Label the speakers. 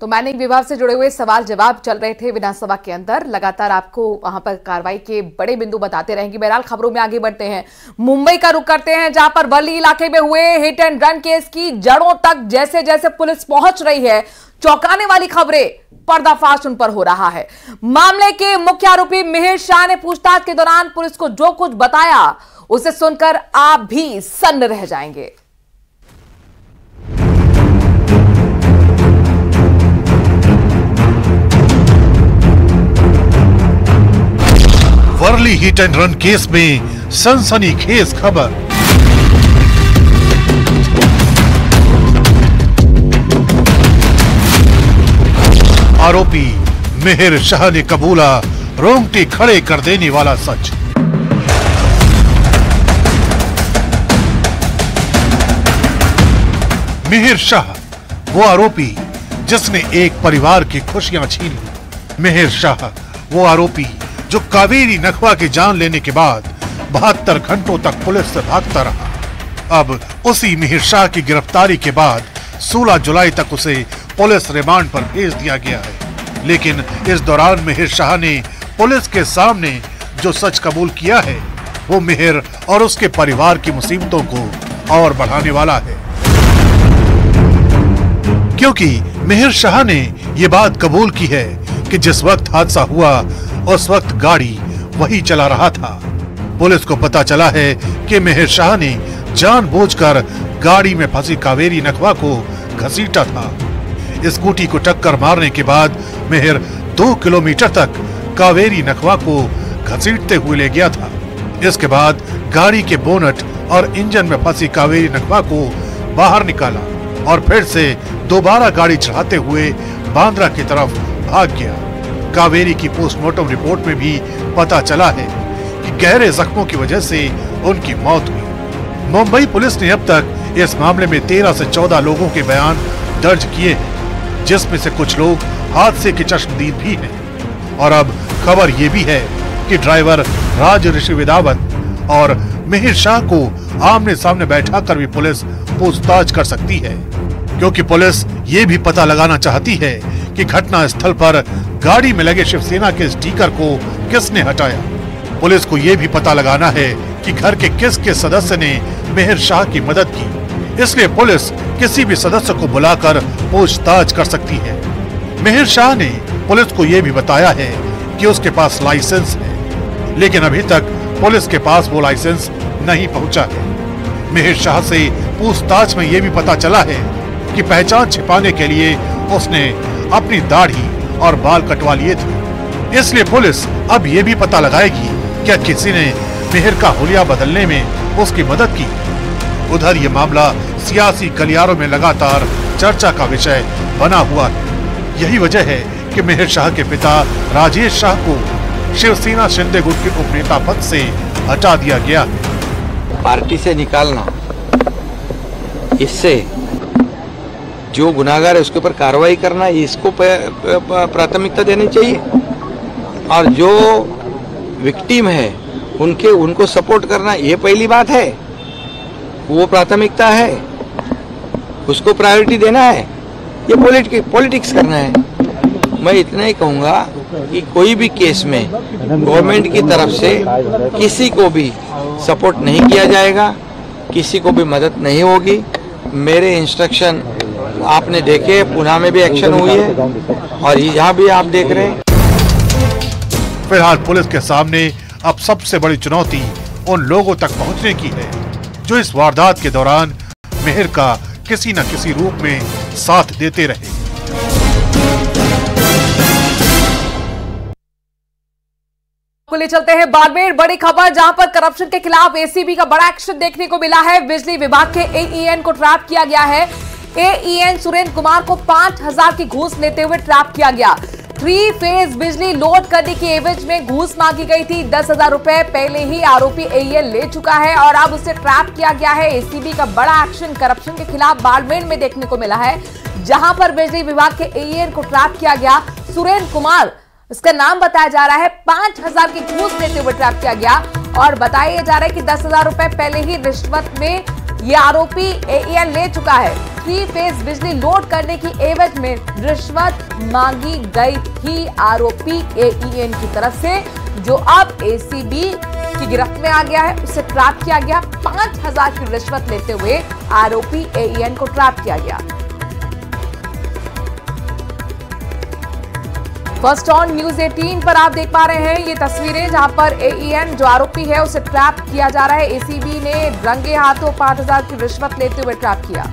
Speaker 1: तो माननीय विभाग से जुड़े हुए सवाल जवाब चल रहे थे विधानसभा के अंदर। लगातार आपको वहां पर कार्रवाई के बड़े बिंदु बताते रहेंगे। बहरहाल खबरों में आगे बढ़ते हैं, मुंबई का रुख करते हैं, जहां पर वर्ली इलाके में हुए हिट एंड रन केस की जड़ों तक जैसे जैसे पुलिस पहुंच रही है, चौंकाने वाली खबरें, पर्दाफाश उन पर हो रहा है। मामले के मुख्य आरोपी मिहिर शाह ने पूछताछ के दौरान पुलिस को जो कुछ बताया उसे सुनकर आप भी सन्न रह जाएंगे।
Speaker 2: Worli hit and run case में सनसनीखेज खबर। आरोपी मिहिर शाह ने कबूला रोंगटे खड़े कर देने वाला सच। मिहिर शाह वो आरोपी जिसने एक परिवार की खुशियां छीन ली। मिहिर शाह वो आरोपी जो कावेरी नखवा की जान लेने के बाद 72 घंटों तक पुलिस से भागता रहा। अब उसी मिहिर शाह की गिरफ्तारी के बाद 16 जुलाई तक उसे पुलिस रिमांड पर भेज दिया गया है। लेकिन इस दौरान मिहिर शाह ने पुलिस के सामने जो सच कबूल किया है वो मिहिर और उसके परिवार की मुसीबतों को और बढ़ाने वाला है, क्योंकि मिहिर शाह ने ये बात कबूल की है कि जिस वक्त हादसा हुआ उस वक्त गाड़ी वही चला रहा था। पुलिस को पता चला है कि मिहिर शाह ने जानबूझकर गाड़ी में फंसी कावेरी नखवा को घसीटा था। स्कूटी को टक्कर मारने के बाद मिहिर 2 किलोमीटर तक कावेरी नखवा को घसीटते हुए ले गया था। इसके बाद गाड़ी के बोनट और इंजन में फंसी कावेरी नखवा को बाहर निकाला और फिर से दोबारा गाड़ी चढ़ाते हुए बांद्रा की तरफ भाग गया। कावेरी की पोस्टमार्टम रिपोर्ट में भी पता चला है कि गहरे जख्मों की वजह से उनकी मौत हुई। मुंबई पुलिस ने अब तक इस मामले में 13 से 14 लोगों के बयान दर्ज किए हैं, जिसमें से कुछ लोग हादसे के चश्मदीद भी हैं। और अब खबर ये भी है कि ड्राइवर राज ऋषि विदावत और मिहिर शाह को आमने सामने बैठाकर भी पुलिस पूछताछ कर सकती है, क्योंकि पुलिस ये भी पता लगाना चाहती है कि घटना स्थल पर गाड़ी में लगे शिवसेना के स्टिकर को किसने हटाया। पुलिस को ये भी पता लगाना है कि घर के किस किस सदस्य ने मिहिर शाह की मदद की। इसलिए पुलिस किसी भी सदस्य को बुलाकर पूछताछ कर सकती है। मिहिर शाह ने पुलिस को ये भी बताया है कि उसके पास लाइसेंस है, लेकिन अभी तक पुलिस के पास वो लाइसेंस नहीं पहुंचा है। मिहिर शाह से पूछताछ में ये भी पता चला है कि पहचान छिपाने के लिए उसने अपनी दाढ़ी और बाल कटवा लिए थे। इसलिए पुलिस अब ये भी पता लगाएगी क्या किसी ने मिहिर का हुलिया बदलने में उसकी मदद की। उधर ये मामला सियासी गलियारों में लगातार चर्चा का विषय बना हुआ है। यही वजह है कि मिहिर शाह के पिता राजेश शाह को शिवसेना शिंदे गुट के उपनेता पद से हटा दिया गया है।
Speaker 3: पार्टी से निकालना, इससे जो गुनाहगार है उसके ऊपर कार्रवाई करना, इसको प्राथमिकता देनी चाहिए। और जो विक्टिम है उनको सपोर्ट करना, ये पहली बात है, वो प्राथमिकता है, उसको प्रायोरिटी देना है। ये पॉलिटिक्स करना है। मैं इतना ही कहूँगा कि कोई भी केस में गवर्नमेंट की तरफ से किसी को भी सपोर्ट नहीं किया जाएगा, किसी को भी मदद नहीं होगी। मेरे इंस्ट्रक्शन आपने देखे, पुणे में भी एक्शन हुई है और यहाँ भी आप देख रहे हैं।
Speaker 2: फिलहाल पुलिस के सामने अब सबसे बड़ी चुनौती उन लोगों तक पहुंचने की है जो इस वारदात के दौरान मिहिर का किसी न किसी रूप में साथ देते रहे।
Speaker 1: ले चलते हैं बाड़मेर, बड़ी खबर जहां पर करप्शन के खिलाफ एसीबी का बड़ा एक्शन देखने को मिला है। बिजली विभाग के एईएन को ट्रैप किया गया है। एईएन सुरेंद्र कुमार को 5000 की घूस लेते हुए ट्रैप किया गया। 3 फेज बिजली लोड करने की एवज में घूस मांगी गई थी। 10,000 रुपए पहले ही आरोपी एईएन ले चुका है और अब उसे ट्रैप किया गया है। एसीबी का बड़ा एक्शन करप्शन के खिलाफ बाड़मेर में देखने को मिला है, जहां पर बिजली विभाग के एईएन को ट्रैप किया गया। सुरेंद्र कुमार इसका नाम बताया जा रहा है। 5000 की घूस लेते हुए ट्रैप किया गया और बताया जा रहा है कि 10,000 रुपए पहले ही रिश्वत में ये आरोपी एईएन ले चुका है। 3 फेज बिजली लोड करने की एवज में रिश्वत मांगी गई थी आरोपी एईएन की तरफ से, जो अब एसीबी की गिरफ्त में आ गया है। उसे ट्रैप किया गया। 5000 की रिश्वत लेते हुए आरोपी एईएन को ट्रैप किया गया। फर्स्ट ऑन न्यूज 18 पर आप देख पा रहे हैं ये तस्वीरें, जहां पर एईएन जो आरोपी है उसे ट्रैप किया जा रहा है। एसीबी ने रंगे हाथों 5000 की रिश्वत लेते हुए ट्रैप किया।